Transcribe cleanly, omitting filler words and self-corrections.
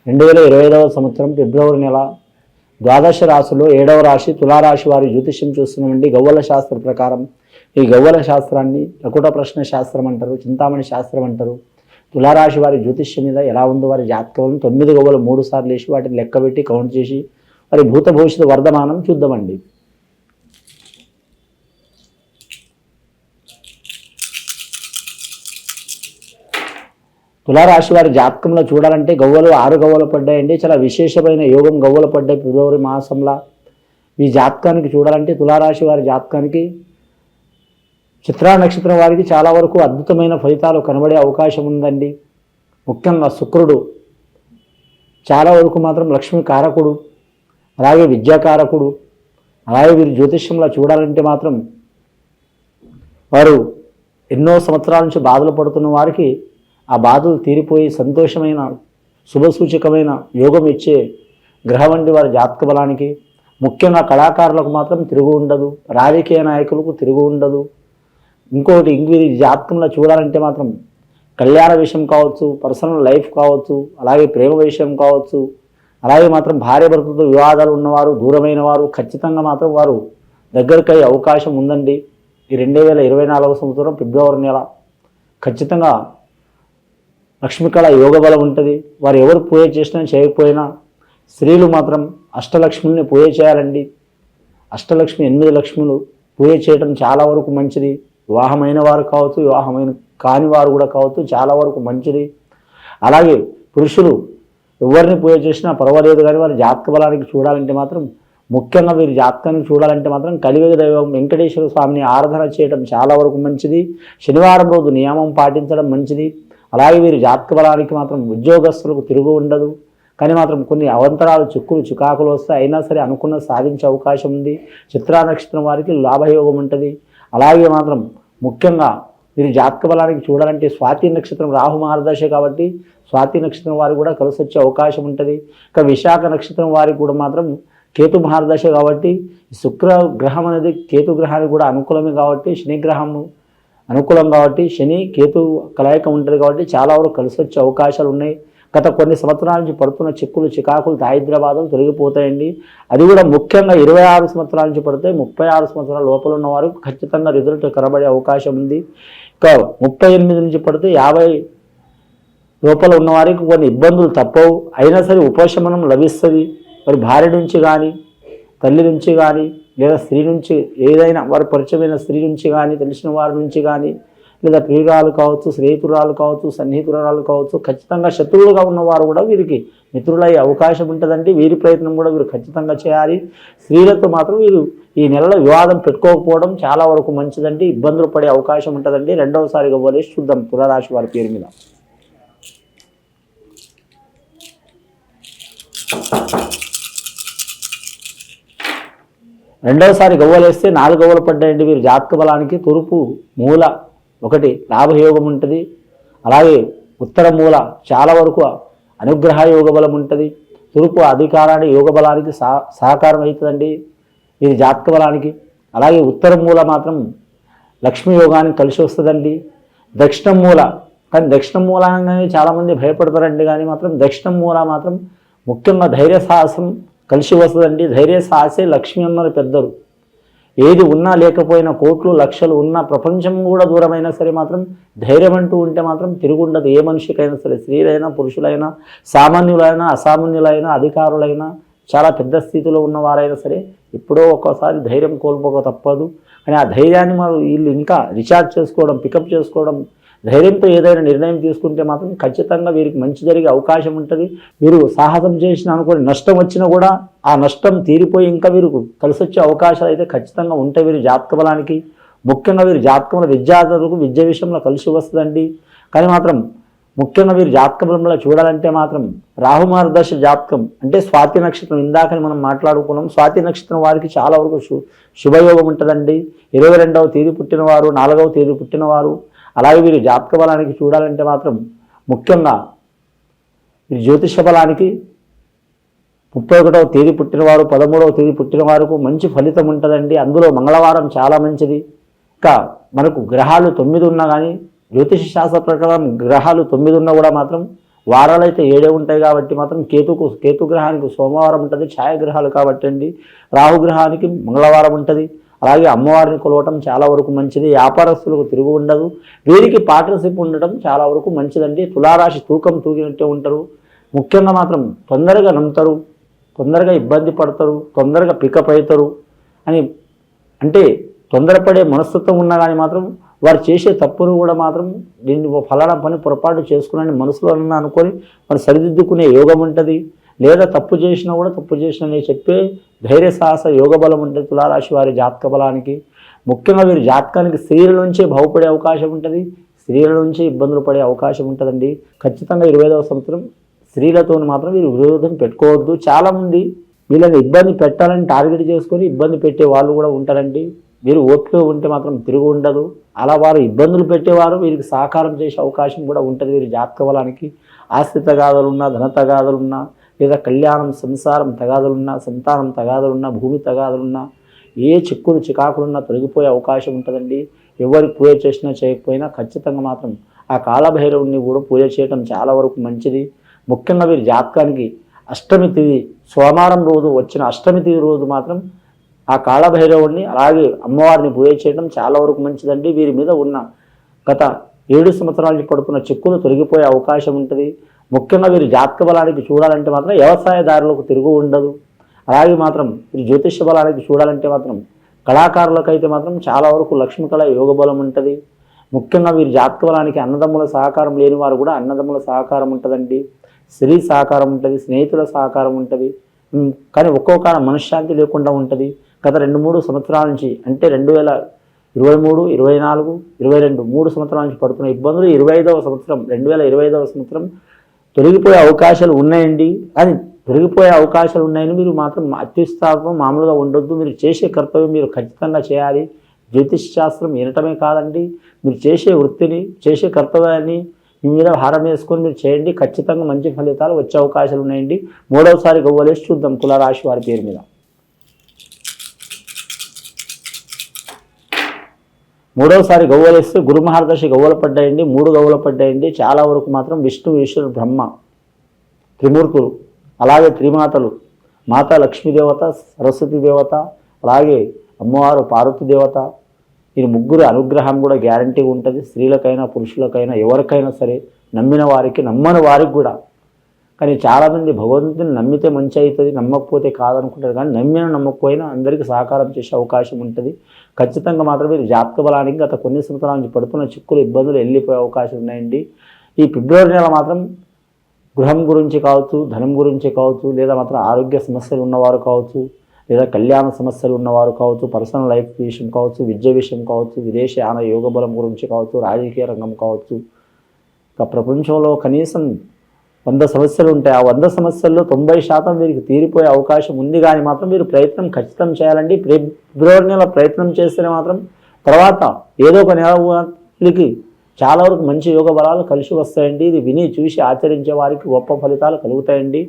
2025వ సంవత్సరం ఫిబ్రవరి నెల ద్వాదశ రాశుల్లో 7వ రాశి తులారాశి వారి జ్యోతిష్యం చూస్తున్నామండి. గవ్వల శాస్త్రం ప్రకారం ఈ గవ్వల శాస్త్రాన్ని లకుట ప్రశ్న శాస్త్రం అంటారు, చింతామణి శాస్త్రం అంటారు. తులారాశి వారి జ్యోతిష్యం మీద ఎలా ఉందో వారి జాతకంలో 9 గవ్వలు 3 సార్లు వేసి వాటిని లెక్కబెట్టి కౌంట్ చేసి వారి భూత భవిష్యత్తు వర్ధమానం చూద్దామండి. తులారాశి వారి జాతకంలో చూడాలంటే గవ్వలు 6 గవ్వలు పడ్డాయండి. చాలా విశేషమైన యోగం గవ్వలు పడ్డాయి ఫిబ్రవరి మాసంలో. ఈ జాతకానికి చూడాలంటే తులారాశి వారి జాతకానికి చిత్రా నక్షత్రం వారికి చాలా వరకు అద్భుతమైన ఫలితాలు కనబడే అవకాశం ఉందండి. ముఖ్యంగా శుక్రుడు చాలా వరకు మాత్రం లక్ష్మీ కారకుడు, అలాగే విద్యాకారకుడు. అలాగే వీరి జ్యోతిష్యంలో చూడాలంటే మాత్రం వారు ఎన్నో సంవత్సరాల నుంచి బాధలు పడుతున్న వారికి ఆ బాధలు తీరిపోయి సంతోషమైన శుభసూచకమైన యోగం ఇచ్చే గ్రహం వంటి వారి జాతక బలానికి. ముఖ్యంగా కళాకారులకు మాత్రం తిరుగు ఉండదు, రాజకీయ నాయకులకు తిరుగు ఉండదు. ఇంకోటి వీరి జాతకంలో చూడాలంటే మాత్రం కళ్యాణ విషయం కావచ్చు, పర్సనల్ లైఫ్ కావచ్చు, అలాగే ప్రేమ విషయం కావచ్చు, అలాగే మాత్రం భార్య భర్తలతో వివాదాలు ఉన్నవారు, దూరమైన వారు ఖచ్చితంగా మాత్రం వారు దగ్గరికి అయ్యే అవకాశం ఉందండి. ఈ 2024వ సంవత్సరం ఫిబ్రవరి నెల ఖచ్చితంగా లక్ష్మీకళ యోగ బలం ఉంటుంది. వారు ఎవరు పూజ చేసినా చేయకపోయినా స్త్రీలు మాత్రం అష్టలక్ష్మిని పూజ చేయాలండి. అష్టలక్ష్మి 8 లక్ష్ములు పూజ చేయడం చాలా వరకు మంచిది. వివాహమైన వారు కావచ్చు, వివాహమైన కాని వారు కూడా కావచ్చు, చాలా వరకు మంచిది. అలాగే పురుషులు ఎవరిని పూజ చేసినా పర్వాలేదు, కానీ వారి జాతక బలానికి చూడాలంటే మాత్రం ముఖ్యంగా వీరి జాతకానికి చూడాలంటే మాత్రం కలియుగ దైవం వెంకటేశ్వర స్వామిని ఆరాధన చేయడం చాలా వరకు మంచిది. శనివారం రోజు నియమం పాటించడం మంచిది. అలాగే వీరి జాతక బలానికి మాత్రం ఉద్యోగస్తులకు తిరుగు ఉండదు, కానీ మాత్రం కొన్ని అవంతరాలు చిక్కులు చికాకులు వస్తాయి. అయినా సరే అనుకున్న సాధించే అవకాశం ఉంది. చిత్రా నక్షత్రం వారికి లాభయోగం ఉంటుంది. అలాగే మాత్రం ముఖ్యంగా వీరి జాతక బలానికి చూడాలంటే స్వాతి నక్షత్రం రాహు మహర్దశ కాబట్టి స్వాతి నక్షత్రం వారికి కూడా కలిసి వచ్చే అవకాశం ఉంటుంది. ఇక విశాఖ నక్షత్రం వారికి కూడా మాత్రం కేతు మహర్దశ కాబట్టి శుక్ర గ్రహం అనేది కేతు గ్రహానికి కూడా అనుకూలమే కాబట్టి శని గ్రహము అనుకూలం కాబట్టి శని కేతు కలయిక ఉంటుంది కాబట్టి చాలా వరకు కలిసి వచ్చే అవకాశాలు ఉన్నాయి. గత కొన్ని సంవత్సరాల నుంచి పడుతున్న చిక్కులు చికాకులు దారిద్ర్యబాధలు తొలగిపోతాయండి. అది కూడా ముఖ్యంగా 26 సంవత్సరాల నుంచి పడితే 36 సంవత్సరాల లోపల ఉన్న వారు ఖచ్చితంగా రిజల్ట్ కనబడే అవకాశం ఉంది. ఇక 38 నుంచి పడితే 50 లోపల ఉన్న వారికి కొన్ని ఇబ్బందులు తప్పవు. అయినా సరే ఉపశమనం లభిస్తుంది. మరి భార్య నుంచి కానీ, తల్లి నుంచి కానీ, లేదా స్త్రీ నుంచి ఏదైనా వారి పరిచయమైన స్త్రీ నుంచి కానీ, తెలిసిన వారి నుంచి కానీ, లేదా ప్రియురాలు కావచ్చు, స్నేహితురాలు కావచ్చు, సన్నిహితురాలు కావచ్చు, ఖచ్చితంగా శత్రువులుగా ఉన్నవారు కూడా వీరికి మిత్రులయ్యే అవకాశం ఉంటుందండి. వీరి ప్రయత్నం కూడా వీరు ఖచ్చితంగా చేయాలి. స్త్రీలతో మాత్రం వీరు ఈ నెలలో వివాదం పెట్టుకోకపోవడం చాలా వరకు మంచిదండి. ఇబ్బందులు పడే అవకాశం ఉంటుందండి. రెండవసారిగా వదిలేసి చూద్దాం తులారాశి వారి పేరు మీద. రెండవసారి గవ్వలేస్తే 4 గవ్వలు పడ్డాయండి. వీరు జాతక బలానికి తూర్పు మూల 1 లాభయోగం ఉంటుంది. అలాగే ఉత్తర మూల చాలా వరకు అనుగ్రహ యోగ బలం ఉంటుంది. తూర్పు అధికారాన్ని యోగ బలానికి సహకారం అవుతుందండి వీరి జాతక బలానికి. అలాగే ఉత్తర మూల మాత్రం లక్ష్మీ యోగానికి కలిసి వస్తుందండి. దక్షిణం మూల, కానీ దక్షిణం మూలంగానే చాలామంది భయపడతారండి, కానీ మాత్రం దక్షిణం మూల మాత్రం ముఖ్యంగా ధైర్య సాహసం కలిసి వస్తుందండి. ధైర్య సాహసే లక్ష్మి అన్నారు పెద్దలు. ఏది ఉన్నా లేకపోయినా, కోట్లు లక్షలు ఉన్నా, ప్రపంచం కూడా దూరమైనా సరే మాత్రం ధైర్యం అంటూ ఉంటే మాత్రం తిరుగుండదు. ఏ మనిషికైనా సరే, స్త్రీలైనా పురుషులైనా, సామాన్యులైనా అసామాన్యులైనా, అధికారులైనా, చాలా పెద్ద స్థితిలో ఉన్నవారైనా సరే ఎప్పుడో ఒక్కోసారి ధైర్యం కోల్పోక తప్పదు. కానీ ఆ ధైర్యాన్ని మనం వీళ్ళు ఇంకా రీఛార్జ్ చేసుకోవడం, పికప్ చేసుకోవడం, ధైర్యంతో ఏదైనా నిర్ణయం తీసుకుంటే మాత్రం ఖచ్చితంగా వీరికి మంచి జరిగే అవకాశం ఉంటుంది. వీరు సాహసం చేసిన అనుకోని నష్టం వచ్చినా కూడా ఆ నష్టం తీరిపోయి ఇంకా వీరికి కలిసి వచ్చే అవకాశాలు అయితే ఖచ్చితంగా ఉంటాయి వీరి జాతక బలానికి. ముఖ్యంగా వీరి జాతకంలో విద్యార్థులకు విద్య విషయంలో కలిసి వస్తుందండి. కానీ మాత్రం ముఖ్యంగా వీరి జాతక బలంలో చూడాలంటే మాత్రం రాహుమార్గదర్శ జాతకం అంటే స్వాతి నక్షత్రం. ఇందాకని మనం మాట్లాడుకున్నాం. స్వాతి నక్షత్రం వారికి చాలా వరకు శుభయోగం ఉంటుందండి. 22వ తేదీ పుట్టినవారు, 4వ తేదీ పుట్టినవారు. అలాగే వీరి జాతక బలానికి చూడాలంటే మాత్రం ముఖ్యంగా వీరి జ్యోతిష బలానికి 31వ తేదీ పుట్టినవారు, 13వ తేదీ పుట్టిన వారికి మంచి ఫలితం ఉంటుందండి. అందులో మంగళవారం చాలా మంచిది. ఇంకా మనకు గ్రహాలు 9 ఉన్నా కానీ జ్యోతిష శాస్త్ర ప్రకారం గ్రహాలు 9 ఉన్నా కూడా మాత్రం వారాలు అయితే 7 ఉంటాయి కాబట్టి మాత్రం కేతుగ్రహానికి సోమవారం ఉంటుంది, ఛాయాగ్రహాలు కాబట్టి అండి. రాహుగ్రహానికి మంగళవారం ఉంటుంది. అలాగే అమ్మవారిని కొలవటం చాలా వరకు మంచిది. వ్యాపారస్తులకు తిరుగు ఉండదు. వీరికి పార్ట్నర్షిప్ ఉండటం చాలా వరకు మంచిదండి. తులారాశి తూకం తూగినట్టే ఉంటారు. ముఖ్యంగా మాత్రం తొందరగా నమ్ముతారు, తొందరగా ఇబ్బంది పడతారు, తొందరగా పికప్ అవుతారు అని అంటే తొందరపడే మనస్తత్వం ఉన్నా కానీ మాత్రం వారు చేసే తప్పును కూడా మాత్రం దీన్ని ఫలానా పని పొరపాటు చేసుకుని మనసులో అనుకొని మరి సరిదిద్దుకునే యోగం ఉంటుంది. లేదా తప్పు చేసినా కూడా తప్పు చేసినని చెప్పే ధైర్య సాహస యోగ బలం ఉంటుంది తులారాశి వారి జాతక బలానికి. ముఖ్యంగా వీరి జాతకానికి స్త్రీల నుంచే బాగుపడే అవకాశం ఉంటుంది, స్త్రీల నుంచే ఇబ్బందులు పడే అవకాశం ఉంటుందండి. ఖచ్చితంగా 25వ సంవత్సరం స్త్రీలతో మాత్రం వీరు విరోధం పెట్టుకోవద్దు. చాలామంది వీళ్ళని ఇబ్బంది పెట్టాలని టార్గెట్ చేసుకొని ఇబ్బంది పెట్టే వాళ్ళు కూడా ఉంటారండి. వీరు ఓపిక ఉంటే మాత్రం తిరుగు ఉండదు. అలా వారు ఇబ్బందులు పెట్టేవారు వీరికి సహకారం చేసే అవకాశం కూడా ఉంటుంది. వీరి జాతక బలానికి ఆస్తి తగాదలున్నా, ధన తగాదలున్నా, లేదా కళ్యాణం సంసారం తగాదలున్నా, సంతానం తగాదలున్నా, భూమి తగాదలున్నా, ఏ చిక్కులు చికాకులున్నా తొలగిపోయే అవకాశం ఉంటుందండి. ఎవరికి పూజ చేసినా చేయకపోయినా ఖచ్చితంగా మాత్రం ఆ కాలభైరవుని కూడా పూజ చేయడం చాలా వరకు మంచిది. ముఖ్యంగా వీరి జాతకానికి అష్టమి తిథి సోమవారం రోజు వచ్చిన అష్టమి తిథి రోజు మాత్రం ఆ కాళభైరవుడిని అలాగే అమ్మవారిని పూజ చేయడం చాలా వరకు మంచిదండి. వీరి మీద ఉన్న గత 7 సంవత్సరాల నుంచి పడుతున్న చిక్కులు తొలగిపోయే అవకాశం ఉంటుంది. ముఖ్యంగా వీరి జాతక బలానికి చూడాలంటే మాత్రం వ్యవసాయదారులకు తిరుగు ఉండదు. అలాగే మాత్రం వీరి జ్యోతిష బలానికి చూడాలంటే మాత్రం కళాకారులకైతే మాత్రం చాలా వరకు లక్ష్మీ కళ యోగ బలం ఉంటుంది. ముఖ్యంగా వీరి జాతక బలానికి అన్నదమ్ముల సహకారం లేని వారు కూడా అన్నదమ్ముల సహకారం ఉంటుందండి. స్త్రీ సహకారం ఉంటుంది, స్నేహితుల సహకారం ఉంటుంది. కానీ ఒక్కొక్క మనశ్శాంతి లేకుండా ఉంటుంది. గత 2-3 సంవత్సరాల నుంచి అంటే 2023, 24, 22 3 సంవత్సరాల నుంచి పడుతున్న ఇబ్బందులు 2025వ సంవత్సరం తొలగిపోయే అవకాశాలు ఉన్నాయండి. అది తొలగిపోయే అవకాశాలు ఉన్నాయని మీరు మాత్రం అత్యుత్సాహం మామూలుగా ఉండొద్దు. మీరు చేసే కర్తవ్యం మీరు ఖచ్చితంగా చేయాలి. జ్యోతిష్ శాస్త్రం వినటమే కాదండి, మీరు చేసే వృత్తిని చేసే కర్తవ్యాన్ని మీ మీద హారం వేసుకొని మీరు చేయండి. ఖచ్చితంగా మంచి ఫలితాలు వచ్చే అవకాశాలు ఉన్నాయండి. 3వసారి గవ్వలేసి చూద్దాం తులారాశి వారి పేరు మీద. 3వసారి గవ్వలేస్తే గురు మహర్దశి గవ్వలు పడ్డాయండి. 3 గవ్వలు పడ్డాయండి. చాలా వరకు మాత్రం విష్ణు, ఈశ్వరుడు, బ్రహ్మ త్రిమూర్తులు, అలాగే త్రిమాతలు, మాతా లక్ష్మీదేవత, సరస్వతి దేవత, అలాగే అమ్మవారు పార్వతీ దేవత, ఈ ముగ్గురు అనుగ్రహం కూడా గ్యారంటీగా ఉంటుంది. స్త్రీలకైనా పురుషులకైనా ఎవరికైనా సరే, నమ్మిన వారికి నమ్మని వారికి కూడా. కానీ చాలామంది భగవంతుని నమ్మితే మంచి అవుతుంది, నమ్మకపోతే కాదనుకుంటారు. కానీ నమ్మకపోయినా అందరికీ సహకారం చేసే అవకాశం ఉంటుంది. ఖచ్చితంగా మాత్రం మీరు జాతక బలానికి గత కొన్ని సంవత్సరాల నుంచి పడుతున్న చిక్కులు ఇబ్బందులు వెళ్ళిపోయే అవకాశం ఉన్నాయండి. ఈ ఫిబ్రవరి నెల మాత్రం గృహం గురించి కావచ్చు, ధనం గురించి కావచ్చు, లేదా మాత్రం ఆరోగ్య సమస్యలు ఉన్నవారు కావచ్చు, లేదా కళ్యాణ సమస్యలు ఉన్నవారు కావచ్చు, పర్సనల్ లైఫ్ విషయం కావచ్చు, విద్య విషయం కావచ్చు, విదేశయాన యోగ బలం గురించి కావచ్చు, రాజకీయ రంగం కావచ్చు. ఇక ప్రపంచంలో కనీసం 100 సమస్యలు ఉంటాయి. ఆ 100 సమస్యల్లో 90% వీరికి తీరిపోయే అవకాశం ఉంది. కానీ మాత్రం మీరు ప్రయత్నం ఖచ్చితం చేయాలండి. ఫిబ్రవరి నెల ప్రయత్నం చేస్తేనే మాత్రం తర్వాత ఏదో ఒక నెలకి చాలా వరకు మంచి యోగ బలాలు కలిసి వస్తాయండి. ఇది విని చూసి ఆచరించే వారికి గొప్ప ఫలితాలు కలుగుతాయండి.